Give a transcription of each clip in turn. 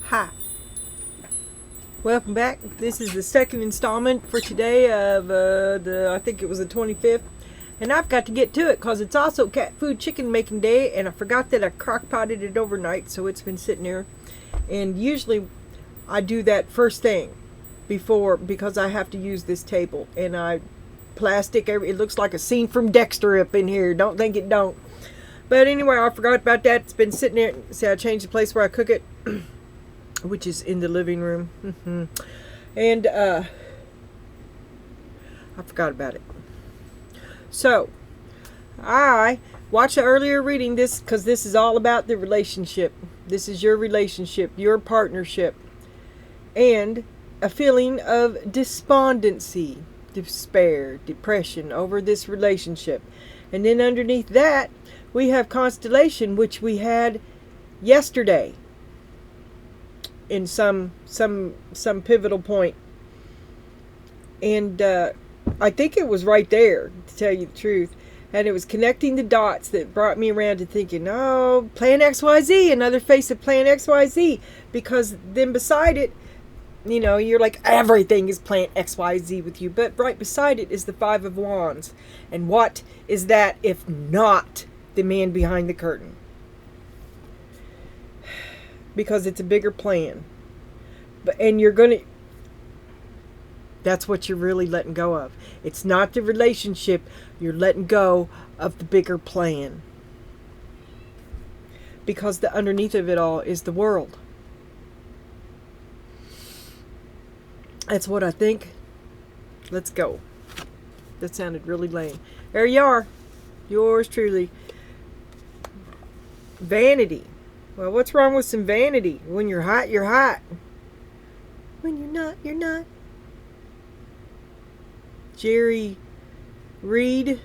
Hi. Welcome back. This is the second installment for today of I think it was the 25th. And I've got to get to it because it's also cat food chicken making day, and I forgot that I crock potted it overnight, so it's been sitting there. And usually I do that first thing because I have to use this table, and it looks like a scene from Dexter up in here. Don't think it don't. But anyway, I forgot about that. It's been sitting there. See, I changed the place where I cook it, which is in the living room. And I forgot about it. So, I watched the earlier reading this because this is all about the relationship. This is your relationship, your partnership, and a feeling of despondency, despair, depression over this relationship. And then underneath that, we have constellation, which we had yesterday in some pivotal point. And I think it was right there, to tell you the truth. And it was connecting the dots that brought me around to thinking, oh, Plan XYZ, another face of Plan XYZ. Because then beside it, you know, you're like, everything is Plan XYZ with you. But right beside it is the Five of Wands. And what is that if not the man behind the curtain? Because it's a bigger plan. And you're going to... That's what you're really letting go of. It's not the relationship. You're letting go of the bigger plan. Because the underneath of it all is the world. That's what I think. Let's go. That sounded really lame. There you are. Yours truly. Vanity. Well, what's wrong with some vanity? When you're hot, you're hot. When you're not, you're not. Jerry Reed.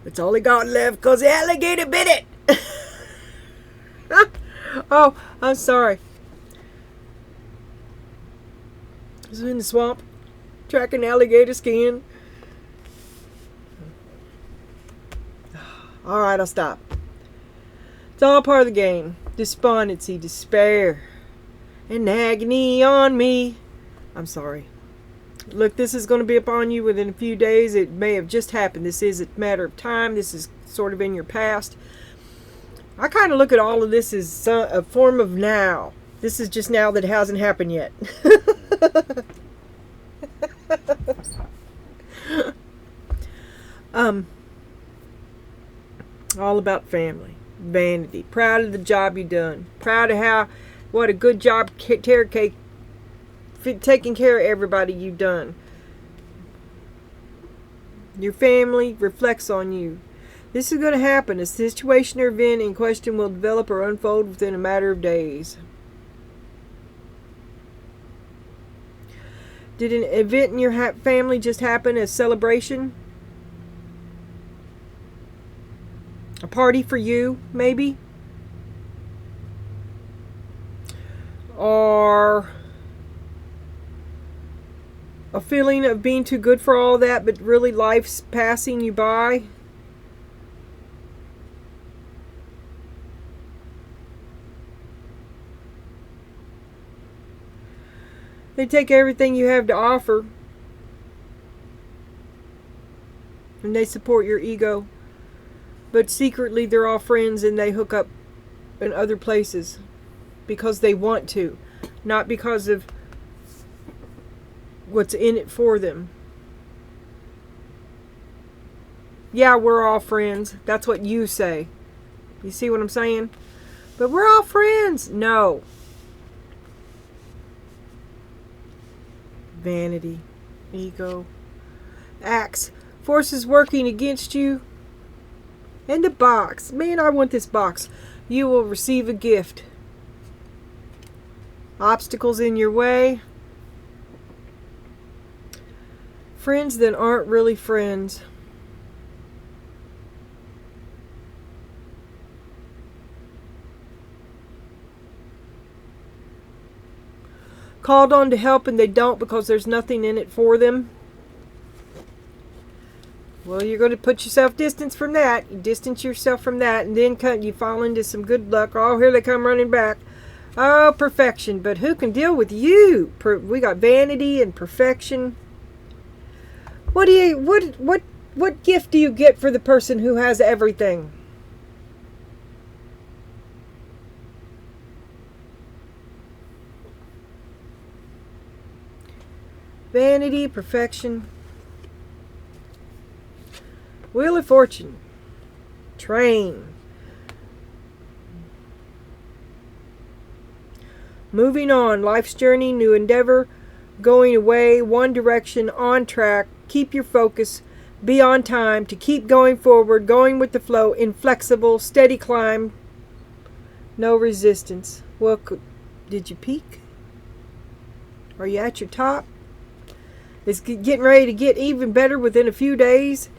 It's only got left because the alligator bit it. Oh, I'm sorry. I was in the swamp tracking alligator skin. Alright, I'll stop. It's all part of the game. Despondency, despair, and agony on me. I'm sorry. Look, this is going to be upon you within a few days. It may have just happened. This is a matter of time. This is sort of in your past. I kind of look at all of this as a form of now. This is just now that it hasn't happened yet. All about family. Vanity. Proud of the job you done. Proud of what a good job taking care of everybody you've done. Your family reflects on you. This is going to happen. A situation or event in question will develop or unfold within a matter of days. Did an event in your family just happen? A celebration? A party for you, maybe? Or a feeling of being too good for all that, but really life's passing you by? They take everything you have to offer, and they support your ego. But secretly they're all friends and they hook up in other places because they want to, not because of what's in it for them. Yeah, we're all friends. That's what you say. You see what I'm saying? But we're all friends. No. Vanity, ego, acts, forces working against you. And the box. Man, I want this box. You will receive a gift. Obstacles in your way. Friends that aren't really friends. Called on to help and they don't because there's nothing in it for them. Well, you're going to put yourself distance from that. You distance yourself from that, and then you fall into some good luck. Oh, here they come running back. Oh, perfection. But who can deal with you? We got vanity and perfection. What gift do you get for the person who has everything? Vanity, perfection. Wheel of Fortune. Train. Moving on. Life's journey, new endeavor. Going away, one direction, on track. Keep your focus. Be on time to keep going forward, going with the flow. Inflexible, steady climb. No resistance. Well, did you peak? Are you at your top? It's getting ready to get even better within a few days.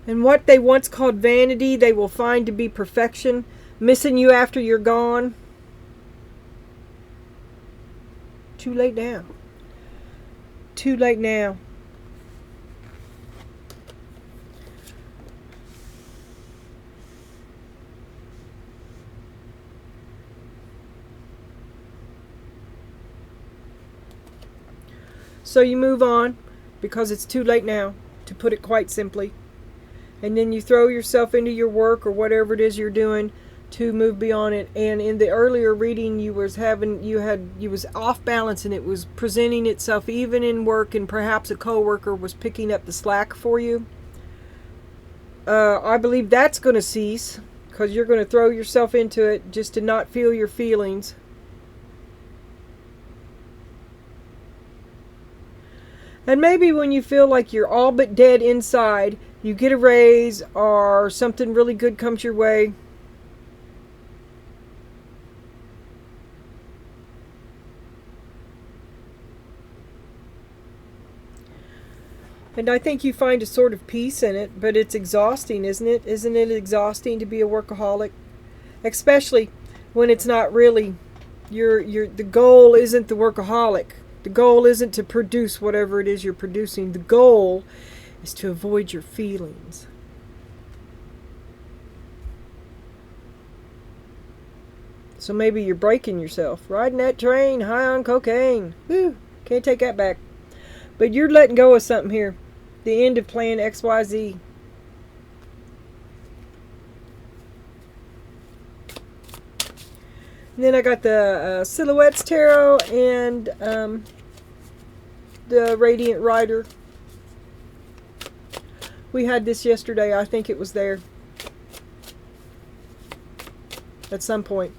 And what they once called vanity, they will find to be perfection, missing you after you're gone. Too late now. Too late now. So you move on because it's too late now, to put it quite simply. And then you throw yourself into your work or whatever it is you're doing to move beyond it. And in the earlier reading, you was off balance, and it was presenting itself even in work, and perhaps a coworker was picking up the slack for you. I believe that's going to cease because you're going to throw yourself into it just to not feel your feelings. And maybe when you feel like you're all but dead inside, you get a raise or something really good comes your way. And I think you find a sort of peace in it, but it's exhausting, isn't it? Isn't it exhausting to be a workaholic? Especially when it's not really the goal isn't the workaholic. The goal isn't to produce whatever it is you're producing. The goal is to avoid your feelings. So maybe you're breaking yourself, riding that train high on cocaine. Whew, can't take that back. But you're letting go of something here. The end of plan XYZ. And then I got the Silhouettes Tarot and the Radiant Rider. We had this yesterday. I think it was there at some point.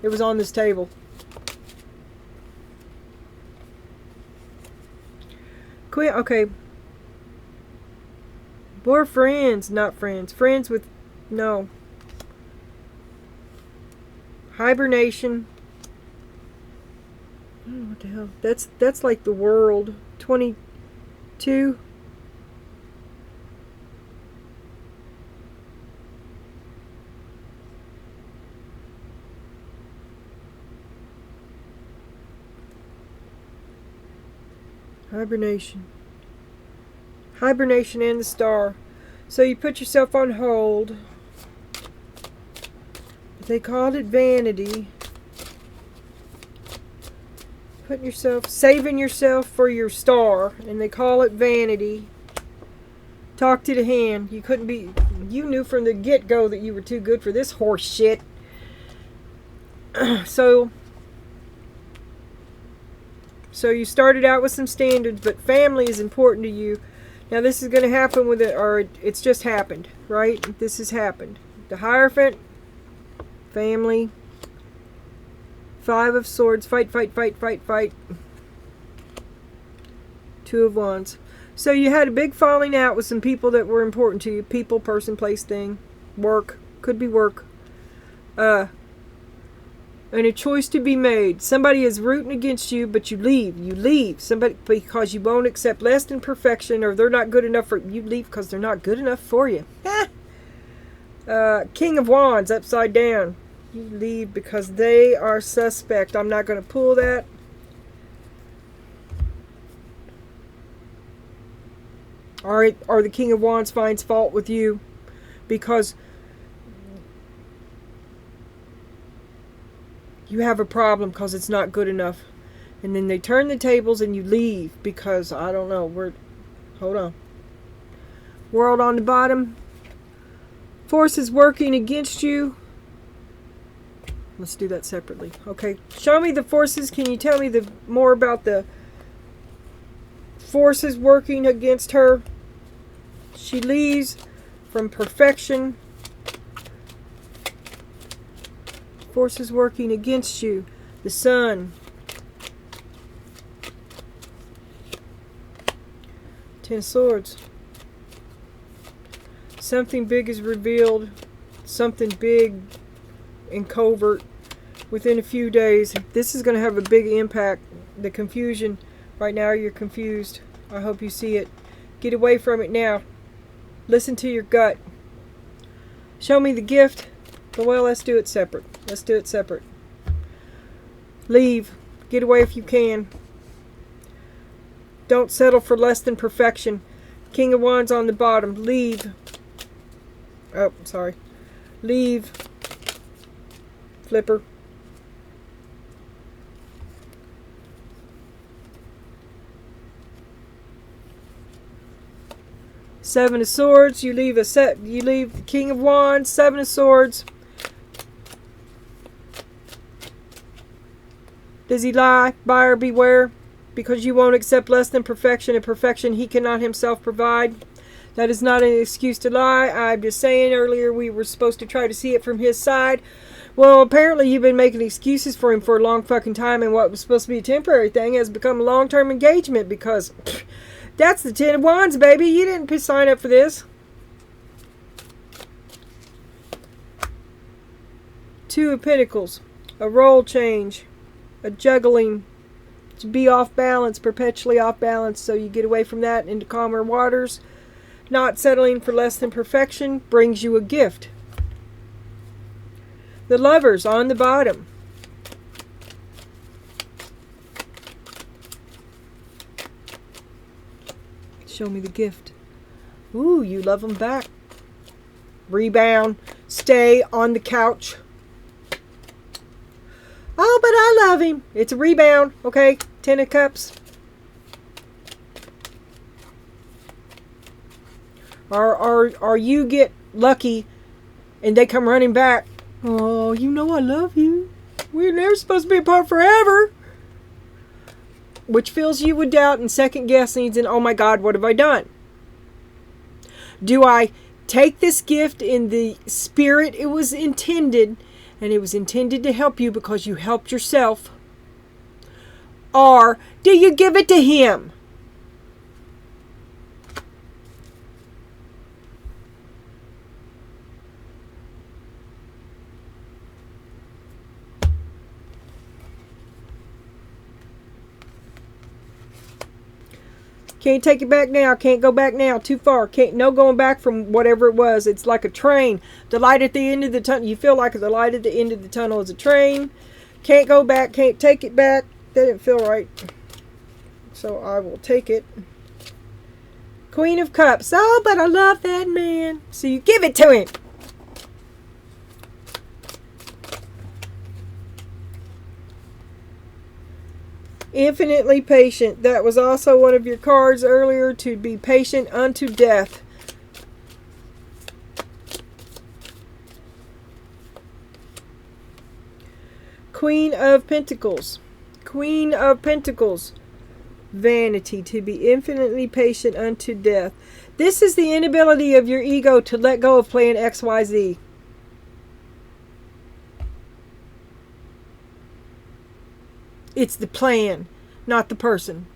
It was on this table. Quit. Okay. More friends, not friends. Friends with no. Hibernation. Oh, what the hell? That's like the world. 22. Hibernation. Hibernation and the star. So you put yourself on hold. They called it vanity. Saving yourself for your star, and they call it vanity. Talk to the hand. You knew from the get-go that you were too good for this horse shit. So you started out with some standards, but family is important to you. Now this is going to happen with it, or it's just happened, right? This has happened. The Hierophant, family. 5 of Swords, fight. 2 of Wands. So you had a big falling out with some people that were important to you. People, person, place, thing. Work. Could be work. And a choice to be made. Somebody is rooting against you, but you leave. You leave. Somebody, because you won't accept less than perfection, or they're not good enough for you. Leave because they're not good enough for you. King of Wands, upside down. You leave because they are suspect. I'm not going to pull that. Alright, or the King of Wands finds fault with you because you have a problem because it's not good enough. And then they turn the tables and you leave because, I don't know, hold on. World on the bottom. Forces working against you. Let's do that separately. Okay, show me the forces. Can you tell me more about the forces working against her? She leaves from perfection. Forces working against you. The Sun. 10 of Swords. Something big is revealed. Something big and covert within a few days. This is going to have a big impact. The confusion. Right now you're confused. I hope you see it. Get away from it now. Listen to your gut. Show me the gift. Well, let's do it separate. Let's do it separate. Leave. Get away if you can. Don't settle for less than perfection. King of Wands on the bottom. Leave. Oh, sorry. Leave. Flipper. Seven of Swords. You leave the King of Wands. Seven of Swords. Does he lie? Buyer beware. Because you won't accept less than perfection, and perfection he cannot himself provide. That is not an excuse to lie. I'm just saying, earlier we were supposed to try to see it from his side. Well, apparently you've been making excuses for him for a long fucking time, and what was supposed to be a temporary thing has become a long-term engagement, because that's the 10 of Wands, baby. You didn't sign up for this. 2 of Pentacles. A role change. A juggling. To be off balance, perpetually off balance, so you get away from that into calmer waters. Not settling for less than perfection brings you a gift. The Lovers on the bottom. Show me the gift. Ooh, you love them back. Rebound. Stay on the couch. Oh, but I love him. It's a rebound, okay? 10 of Cups. Or you get lucky and they come running back. Oh, you know I love you. We're never supposed to be apart forever. Which fills you with doubt and second guessings and, oh my God, what have I done? Do I take this gift in the spirit it was intended, and it was intended to help you because you helped yourself? Or do you give it to him? Can't take it back now. Can't go back now. Too far. No going back from whatever it was. It's like a train. The light at the end of the tunnel. You feel like the light at the end of the tunnel is a train. Can't go back. Can't take it back. That didn't feel right. So I will take it. Queen of Cups. Oh, but I love that man. So you give it to him. Infinitely patient. That was also one of your cards earlier, to be patient unto death. Queen of Pentacles. Queen of Pentacles. Vanity. To be infinitely patient unto death. This is the inability of your ego to let go of playing XYZ. It's the plan, not the person.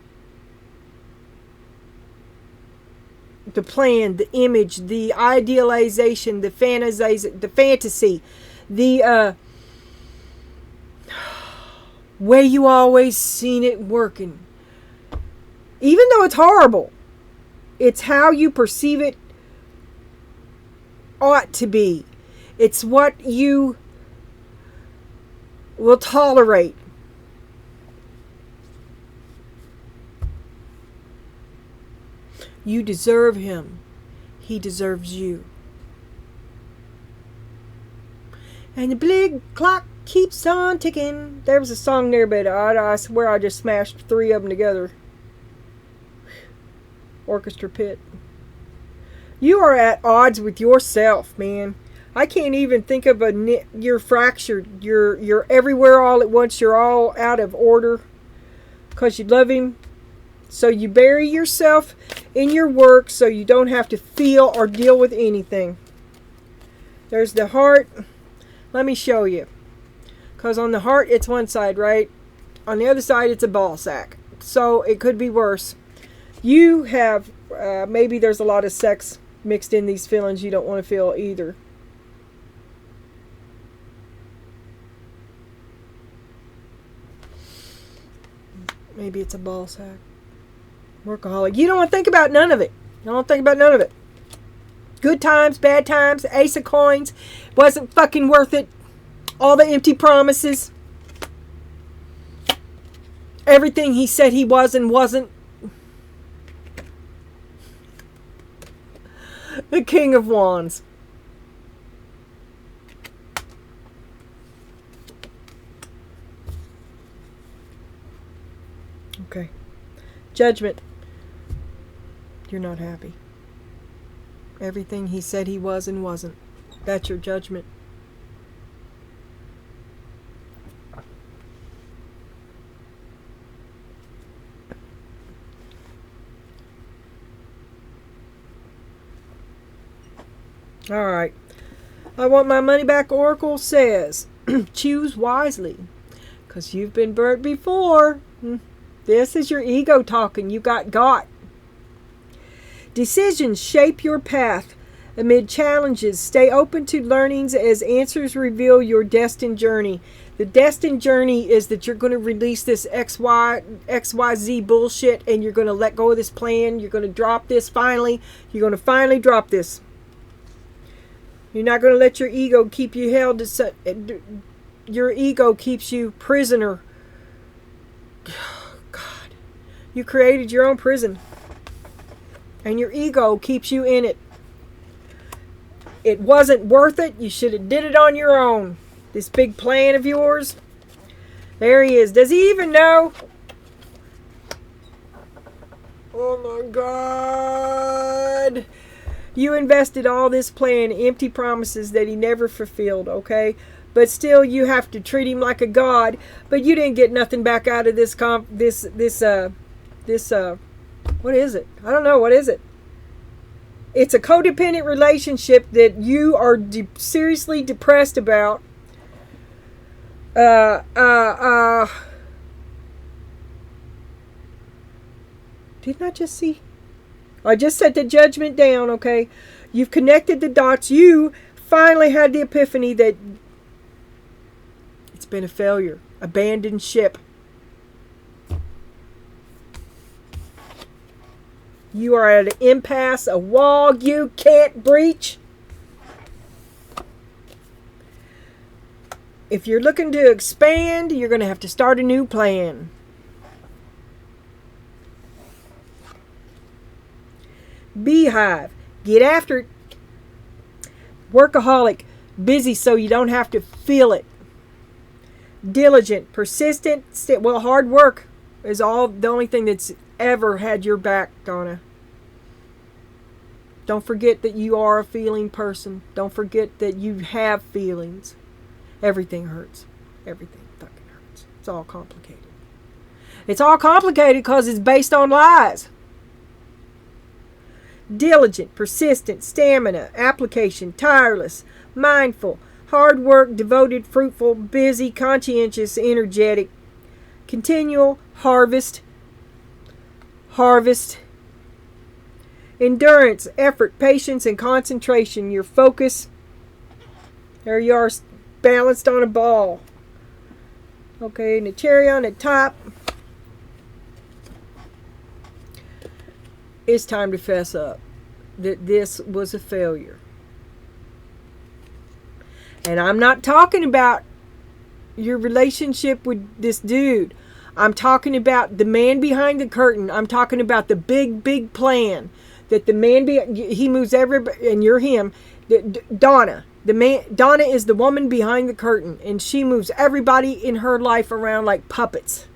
The plan, the image, the idealization, the fantasy, the way you always seen it working. Even though it's horrible, it's how you perceive it ought to be. It's what you will tolerate. You deserve him. He deserves you. And the big clock keeps on ticking. There was a song there, but I swear I just smashed 3 of them together. Orchestra pit. You are at odds with yourself, man. I can't even think of you're fractured. You're everywhere all at once. You're all out of order because you love him. So you bury yourself in your work so you don't have to feel or deal with anything. There's the heart. Let me show you. Because on the heart, it's one side, right? On the other side, it's a ball sack. So it could be worse. You have, maybe there's a lot of sex mixed in these feelings you don't want to feel either. Maybe it's a ball sack. Workaholic. You don't want to think about none of it. You don't think about none of it. Good times, bad times, ace of coins. Wasn't fucking worth it. All the empty promises. Everything he said he was and wasn't. The King of Wands. Okay. Judgment. You're not happy. Everything he said he was and wasn't. That's your judgment. All right. I want my money back, Oracle says. Choose wisely. Because you've been burnt before. This is your ego talking. You got. Decisions shape your path amid challenges. Stay open to learnings as answers reveal your destined journey. The destined journey is that you're going to release this XYZ bullshit and you're going to let go of this plan. You're going to drop this finally. You're going to finally drop this. You're not going to let your ego keep you held to your ego keeps you prisoner. God. You created your own prison. And your ego keeps you in it. It wasn't worth it. You should have did it on your own. This big plan of yours. There he is. Does he even know? Oh my God. You invested all this plan, empty promises that he never fulfilled, okay? But still you have to treat him like a god, but you didn't get nothing back out of this what is it? I don't know. What is it? It's a codependent relationship that you are seriously depressed about. Didn't I just see? I just set the judgment down, okay? You've connected the dots. You finally had the epiphany that it's been a failure. Abandoned ship. You are at an impasse, a wall you can't breach. If you're looking to expand, you're going to have to start a new plan. Beehive. Get after it. Workaholic. Busy so you don't have to feel it. Diligent. Persistent. Well, hard work is the only thing that's ever had your back, Donna. Don't forget that you are a feeling person. Don't forget that you have feelings. Everything hurts. Everything fucking hurts. It's all complicated. It's all complicated because it's based on lies. Diligent, persistent, stamina, application, tireless, mindful, hard work, devoted, fruitful, busy, conscientious, energetic, continual, harvest, endurance, effort, patience, and concentration. Your focus. There you are, balanced on a ball. Okay, and the cherry on the top. It's time to fess up that this was a failure. And I'm not talking about your relationship with this dude. I'm talking about the man behind the curtain. I'm talking about the big plan. That the man he moves everybody, and you're him. Donna. Donna is the woman behind the curtain, and she moves everybody in her life around like puppets.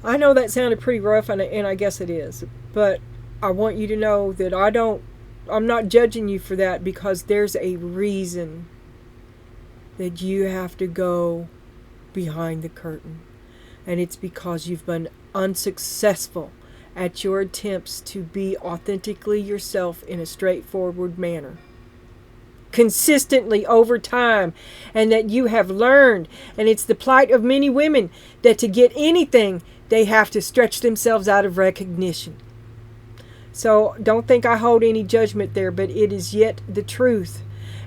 I know that sounded pretty rough, and I guess it is, but I want you to know that I'm not judging you for that, because there's a reason that you have to go behind the curtain. And it's because you've been unsuccessful at your attempts to be authentically yourself in a straightforward manner. Consistently over time, and that you have learned, and it's the plight of many women, that to get anything, they have to stretch themselves out of recognition. So don't think I hold any judgment there, but it is yet the truth.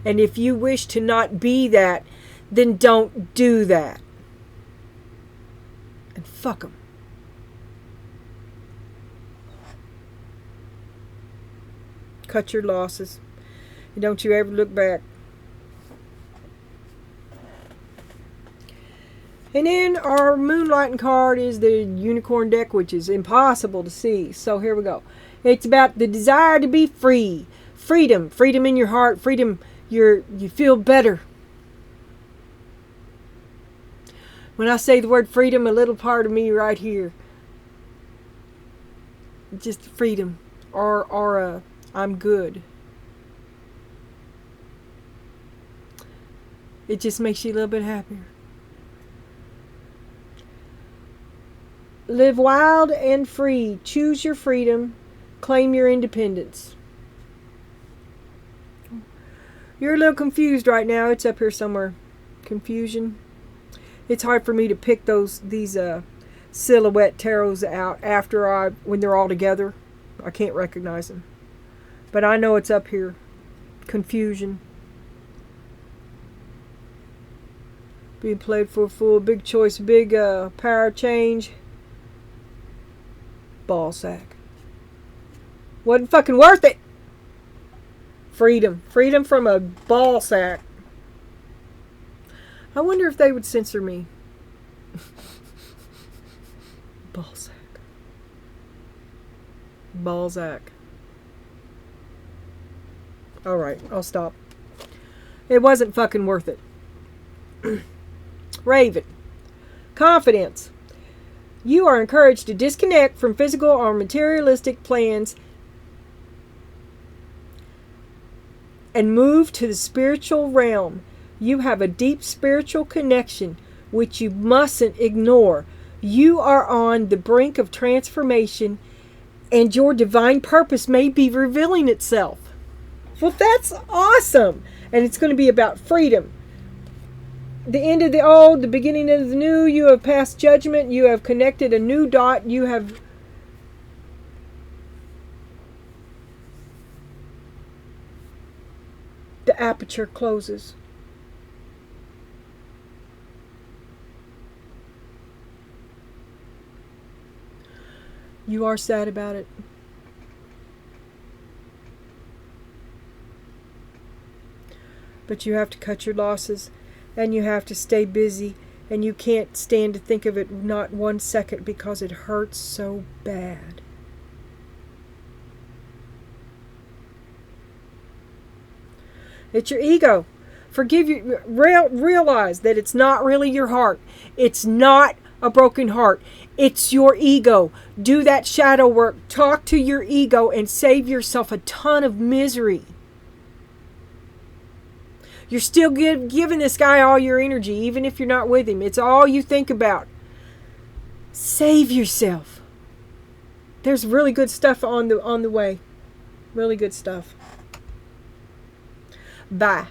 And if you wish to not be that, then don't do that. And fuck them. Cut your losses. And don't you ever look back. And then our moonlighting card is the unicorn deck, which is impossible to see. So here we go. It's about the desire to be free. Freedom. Freedom in your heart. Freedom. You feel better. When I say the word freedom, a little part of me right here. Just freedom. Or I'm good. It just makes you a little bit happier. Live wild and free. Choose your freedom. Claim your independence. You're a little confused right now. It's up here somewhere. Confusion. It's hard for me to pick these silhouette tarots out when they're all together. I can't recognize them. But I know it's up here. Confusion. Being played for a fool. Big choice. Big power change. Ball sack. Wasn't fucking worth it. Freedom. Freedom from a ball sack. I wonder if they would censor me. Ball sack. Balzac. Alright, I'll stop. It wasn't fucking worth it. Raven. Confidence. You are encouraged to disconnect from physical or materialistic plans and move to the spiritual realm. You have a deep spiritual connection which you mustn't ignore. You are on the brink of transformation, and your divine purpose may be revealing itself. Well, that's awesome. And it's going to be about freedom. The end of the old, the beginning of the new. You have passed judgment. You have connected a new dot. You have the aperture closes. You are sad about it. But you have to cut your losses. And you have to stay busy. And you can't stand to think of it not 1 second, because it hurts so bad. It's your ego. Forgive you. Realize that it's not really your heart. It's not a broken heart. It's your ego. Do that shadow work. Talk to your ego and save yourself a ton of misery. You're still giving this guy all your energy, even if you're not with him. It's all you think about. Save yourself. There's really good stuff on the way. Really good stuff. Bye.